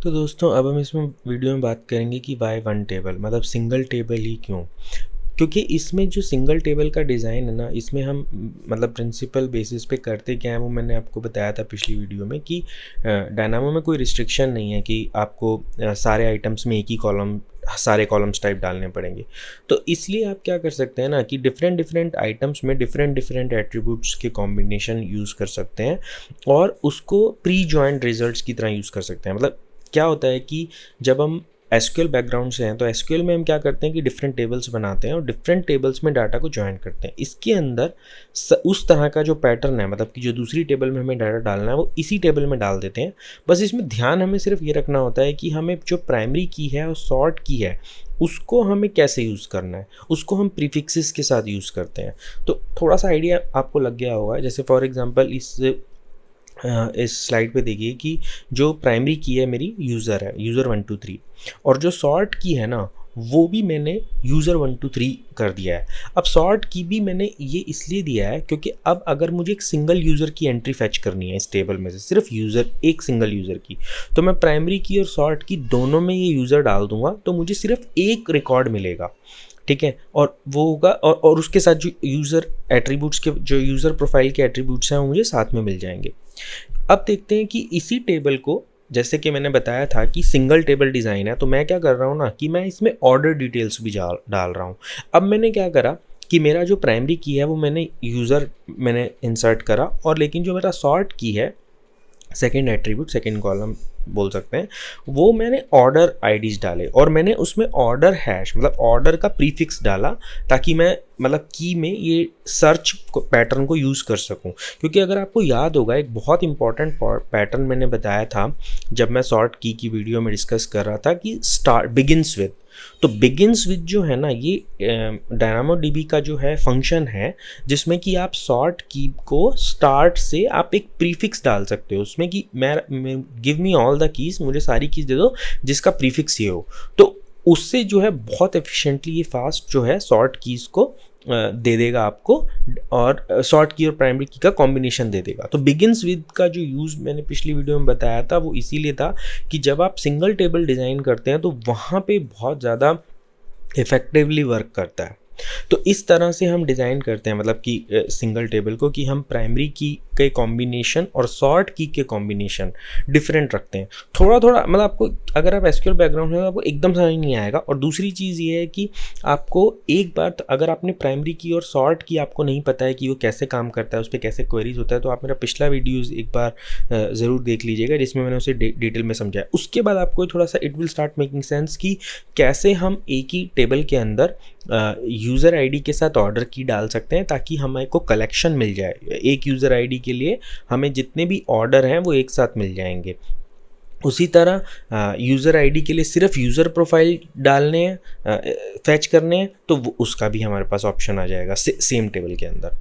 तो दोस्तों अब हम इसमें वीडियो में बात करेंगे कि वाई वन टेबल मतलब सिंगल टेबल ही क्यों। क्योंकि इसमें जो सिंगल टेबल का डिज़ाइन है ना, इसमें हम मतलब प्रिंसिपल बेसिस पे करते क्या है वो मैंने आपको बताया था पिछली वीडियो में कि डायनामो में कोई रिस्ट्रिक्शन नहीं है कि आपको सारे आइटम्स में एक ही कॉलम सारे कॉलम्स टाइप डालने पड़ेंगे। तो इसलिए आप क्या कर सकते हैं ना कि डिफरेंट डिफरेंट आइटम्स में डिफरेंट डिफरेंट एट्रीब्यूट्स के कॉम्बिनेशन यूज़ कर सकते हैं और उसको प्री जॉइंट रिजल्ट्स की तरह यूज़ कर सकते हैं। मतलब क्या होता है कि जब हम एसक्यूएल बैकग्राउंड से हैं तो एसक्यूएल में हम क्या करते हैं कि डिफरेंट टेबल्स बनाते हैं और डिफरेंट टेबल्स में डाटा को ज्वाइन करते हैं। इसके अंदर उस तरह का जो पैटर्न है, मतलब कि जो दूसरी टेबल में हमें डाटा डालना है वो इसी टेबल में डाल देते हैं। बस इसमें ध्यान हमें सिर्फ ये रखना होता है कि हमें जो प्राइमरी की है और सॉर्ट की है उसको हमें कैसे यूज़ करना है, उसको हम प्रीफिक्सेस के साथ यूज़ करते हैं। तो थोड़ा सा आइडिया आपको लग गया होगा। जैसे फॉर एग्जांपल इस स्लाइड पे देखिए कि जो प्राइमरी की है मेरी यूज़र है, यूज़र 1 2 3, और जो सॉर्ट की है ना वो भी मैंने यूज़र 1 2 3 कर दिया है। अब सॉर्ट की भी मैंने ये इसलिए दिया है क्योंकि अब अगर मुझे एक सिंगल यूज़र की एंट्री फैच करनी है इस टेबल में से, सिर्फ एक सिंगल यूज़र की, तो मैं प्राइमरी की और सॉर्ट की दोनों में ये यूज़र डाल दूंगा तो मुझे सिर्फ एक रिकॉर्ड मिलेगा। ठीक है, और वो होगा और उसके साथ जो यूज़र एट्रीब्यूट्स के जो यूज़र प्रोफाइल के एट्रीब्यूट्स हैं वो मुझे साथ में मिल जाएंगे। अब देखते हैं कि इसी टेबल को, जैसे कि मैंने बताया था कि सिंगल टेबल डिज़ाइन है, तो मैं क्या कर रहा हूँ ना कि मैं इसमें ऑर्डर डिटेल्स भी डाल रहा हूँ। अब मैंने क्या करा कि मेरा जो प्राइमरी की है वो मैंने इंसर्ट करा, और लेकिन जो मेरा सॉर्ट की है, सेकेंड एट्रीब्यूट सेकेंड कॉलम बोल सकते हैं, वो मैंने ऑर्डर आईडीज डाले और मैंने उसमें ऑर्डर हैश मतलब ऑर्डर का प्रीफिक्स डाला ताकि मैं मतलब की में ये सर्च पैटर्न को यूज़ कर सकूं। क्योंकि अगर आपको याद होगा एक बहुत इंपॉर्टेंट पैटर्न मैंने बताया था जब मैं सॉर्ट की वीडियो में डिस्कस कर रहा था कि स्टार्ट बिगिंस विद। तो बिगिंस विद जो है ना ये DynamoDB का जो है फंक्शन है जिसमें कि आप सॉर्ट की को स्टार्ट से आप एक प्रीफिक्स डाल सकते हो उसमें कि मैं give me all the keys, मुझे सारी कीज़ दे दो जिसका प्रीफिक्स ये हो। तो उससे जो है बहुत एफिशिएंटली ये फास्ट जो है सॉर्ट कीज़ को दे देगा आपको, और सॉर्ट की और प्राइमरी की का कॉम्बिनेशन दे देगा। तो बिगिंस विद का जो यूज़ मैंने पिछली वीडियो में बताया था वो इसीलिए था कि जब आप सिंगल टेबल डिज़ाइन करते हैं तो वहाँ पे बहुत ज़्यादा इफ़ेक्टिवली वर्क करता है। तो इस तरह से हम डिज़ाइन करते हैं मतलब कि सिंगल टेबल को कि हम प्राइमरी की के कॉम्बिनेशन और सॉर्ट की के कॉम्बिनेशन डिफरेंट रखते हैं। थोड़ा थोड़ा मतलब आपको अगर आप एसक्यूएल बैकग्राउंड है तो आपको एकदम समझ नहीं आएगा। और दूसरी चीज़ ये है कि आपको एक बार अगर आपने प्राइमरी की और सॉर्ट की आपको नहीं पता है कि वो कैसे काम करता है, उस पर कैसे क्वेरीज होता है, तो आप मेरा पिछला वीडियोज़ एक बार ज़रूर देख लीजिएगा जिसमें मैंने उसे डिटेल में समझाया। उसके बाद आपको थोड़ा सा it will start making sense कि कैसे हम एक ही टेबल के अंदर यूज़र आईडी के साथ ऑर्डर की डाल सकते हैं ताकि हमें को कलेक्शन मिल जाए। एक यूज़र आईडी के लिए हमें जितने भी ऑर्डर हैं वो एक साथ मिल जाएंगे। उसी तरह यूज़र आईडी के लिए सिर्फ यूज़र प्रोफाइल डालने हैं, फैच करने हैं, तो उसका भी हमारे पास ऑप्शन आ जाएगा सेम टेबल के अंदर।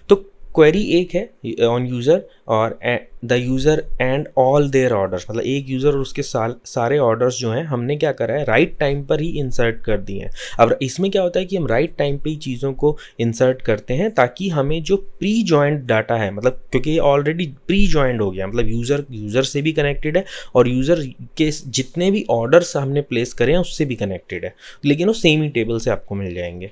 तो क्वेरी एक है ऑन यूज़र और the user and all there orders, मतलब एक यूज़र और उसके सारे ऑर्डर्स जो हैं हमने क्या करा है राइट टाइम पर ही इंसर्ट कर दिए हैं। अब इसमें क्या होता है कि हम राइट टाइम पे ही चीज़ों को इंसर्ट करते हैं ताकि हमें जो प्री जॉइंट डाटा है, मतलब क्योंकि ये ऑलरेडी प्री जॉइंट हो गया, मतलब यूज़र से भी कनेक्टेड है और यूज़र के जितने भी ऑर्डर्स हमने प्लेस करें हैं उससे भी कनेक्टेड है, लेकिन वो सेम ही टेबल से आपको मिल जाएंगे।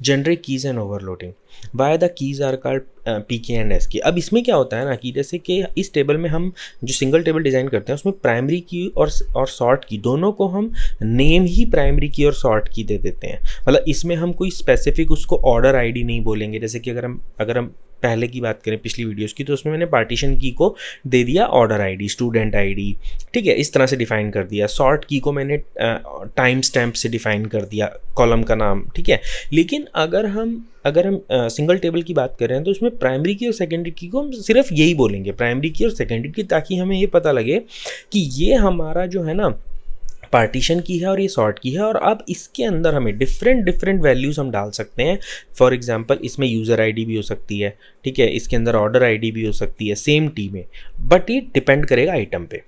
Generic keys and overloading, why the keys are called PK and SK। अब इसमें क्या होता है ना कि जैसे कि इस टेबल में हम जो सिंगल टेबल डिज़ाइन करते हैं उसमें प्राइमरी की और सॉर्ट की दोनों को हम नेम ही प्राइमरी की और सॉर्ट की दे देते हैं। मतलब इसमें हम कोई स्पेसिफिक उसको ऑर्डर आईडी नहीं बोलेंगे। जैसे कि अगर हम पहले की बात करें पिछली वीडियोस की, तो उसमें मैंने पार्टीशन की को दे दिया ऑर्डर आईडी, स्टूडेंट आईडी, ठीक है, इस तरह से डिफाइन कर दिया। सॉर्ट की को मैंने टाइम स्टैम्प से डिफाइन कर दिया, कॉलम का नाम, ठीक है। लेकिन अगर हम सिंगल टेबल की बात कर रहे हैं तो उसमें प्राइमरी की और सेकेंडरी की को हम सिर्फ यही बोलेंगे, प्राइमरी की और सेकेंडरी की, ताकि हमें ये पता लगे कि ये हमारा जो है ना पार्टीशन की है और ये सॉर्ट की है। और अब इसके अंदर हमें डिफरेंट वैल्यूज़ हम डाल सकते हैं। फॉर एग्जांपल इसमें यूज़र आईडी भी हो सकती है, ठीक है, इसके अंदर ऑर्डर आईडी भी हो सकती है सेम टी में, बट ये डिपेंड करेगा आइटम पे।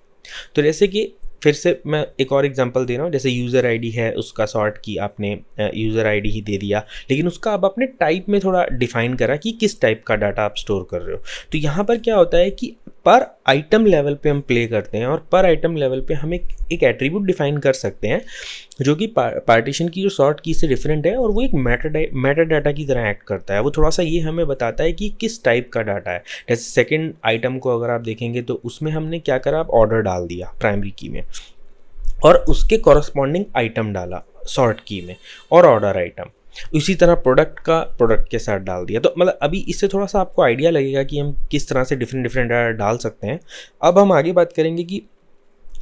तो जैसे कि फिर से मैं एक और एग्जांपल दे रहा हूँ, जैसे यूज़र आईडी है उसका सॉर्ट की आपने यूज़र आईडी ही दे दिया, लेकिन उसका अब आपने टाइप में थोड़ा डिफाइन करा कि किस टाइप का डाटा आप स्टोर कर रहे हो। तो यहाँ पर क्या होता है कि पर आइटम लेवल पे हम प्ले करते हैं, और पर आइटम लेवल पे हम एक एट्रीब्यूट डिफाइन कर सकते हैं जो कि पार्टीशन की जो सॉर्ट की से डिफरेंट है, और वो एक मेटा डाटा की तरह एक्ट करता है। वो थोड़ा सा ये हमें बताता है कि किस टाइप का डाटा है। जैसे सेकंड आइटम को अगर आप देखेंगे तो उसमें हमने क्या करा, आप ऑर्डर डाल दिया प्राइमरी की में, और उसके कॉरस्पॉन्डिंग आइटम डाला सॉर्ट की में, और ऑर्डर आइटम इसी तरह प्रोडक्ट का प्रोडक्ट के साथ डाल दिया। तो मतलब अभी इससे थोड़ा सा आपको आइडिया लगेगा कि हम किस तरह से डिफरेंट डिफरेंट डाटा डाल सकते हैं। अब हम आगे बात करेंगे कि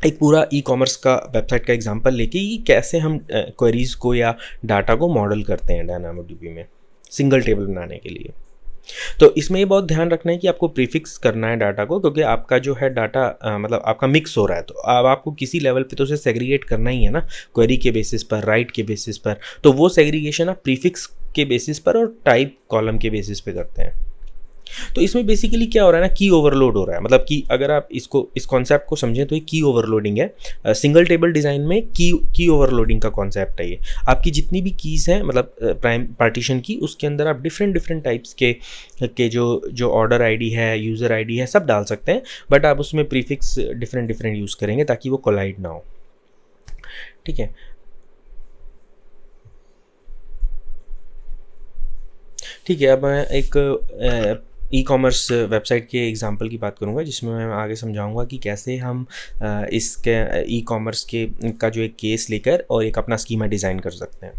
एक पूरा ई कॉमर्स का वेबसाइट का एग्जांपल लेके ये कैसे हम क्वेरीज को या डाटा को मॉडल करते हैं डायनामोडीबी में सिंगल टेबल बनाने के लिए। तो इसमें ये बहुत ध्यान रखना है कि आपको प्रीफिक्स करना है डाटा को, क्योंकि आपका जो है डाटा मतलब आपका मिक्स हो रहा है, तो अब आपको किसी लेवल पे तो उसे सेग्रीगेट करना ही है ना, क्वेरी के बेसिस पर, राइट के बेसिस पर। तो वो सेग्रीगेशन आप प्रीफिक्स के बेसिस पर और टाइप कॉलम के बेसिस पे करते हैं। तो इसमें बेसिकली क्या हो रहा है ना, की ओवरलोड हो रहा है। मतलब कि अगर आप इस कॉन्सेप्ट को समझें तो ये की ओवरलोडिंग है। सिंगल टेबल डिज़ाइन में की ओवरलोडिंग का कॉन्सेप्ट है ये। आपकी जितनी भी कीज़ हैं, मतलब प्राइम पार्टीशन की, उसके अंदर आप डिफरेंट डिफरेंट टाइप्स के जो ऑर्डर आईडी है, यूज़र आईडी है, सब डाल सकते हैं, बट आप उसमें प्रीफिक्स डिफरेंट डिफरेंट यूज़ करेंगे ताकि वो कोलाइड ना हो। ठीक है, ठीक है। अब मैं एक ई कॉमर्स वेबसाइट के एग्जांपल की बात करूंगा, जिसमें मैं आगे समझाऊंगा कि कैसे हम इसके ई कॉमर्स के का जो एक केस लेकर और एक अपना स्कीमा डिज़ाइन कर सकते हैं।